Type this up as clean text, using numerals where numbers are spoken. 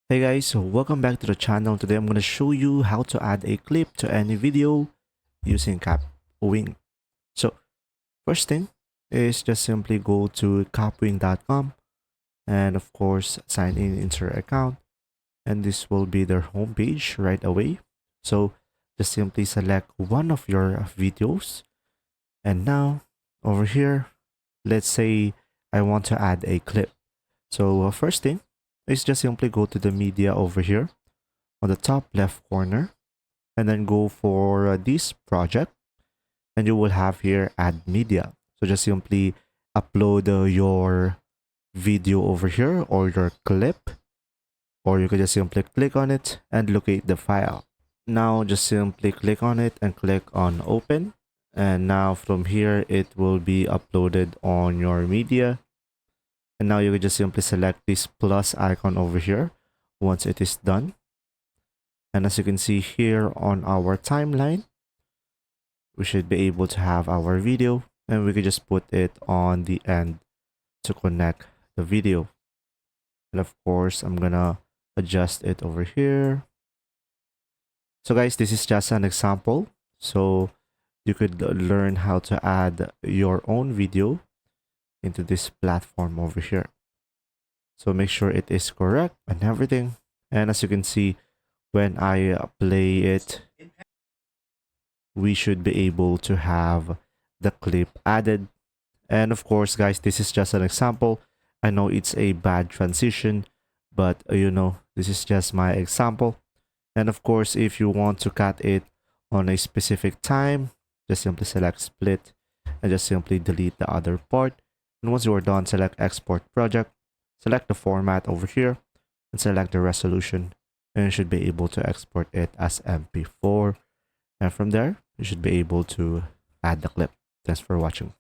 Hey guys, so welcome back to the channel. Today I'm going to show you how to add a clip to any video using Kapwing. So first thing is just simply go to kapwing.com and of course sign in into your account, and this will be their homepage right away. So just simply select one of your videos, and now over here, let's say I want to add a clip. So first thing is just simply go to the media over here on the top left corner, and then go for this project, and you will have here add media. So just simply upload your video over here or your clip, or you can just simply click on it and locate the file. Now just simply click on it and click on open, and now from here it will be uploaded on your media. And now you can just simply select this plus icon over here once it is done. And as you can see here on our timeline, we should be able to have our video, and we can just put it on the end to connect the video. And of course, I'm gonna adjust it over here. So guys, this is just an example. So you could learn how to add your own video into this platform over here. So make sure it is correct and everything. And as you can see, when I play it, we should be able to have the clip added. And of course, guys, this is just an example. I know it's a bad transition, but this is just my example. And of course, if you want to cut it on a specific time, just simply select split and just simply delete the other part. And once you are done, select export project, select the format over here, and select the resolution. And you should be able to export it as MP4. And from there, you should be able to add the clip. Thanks for watching.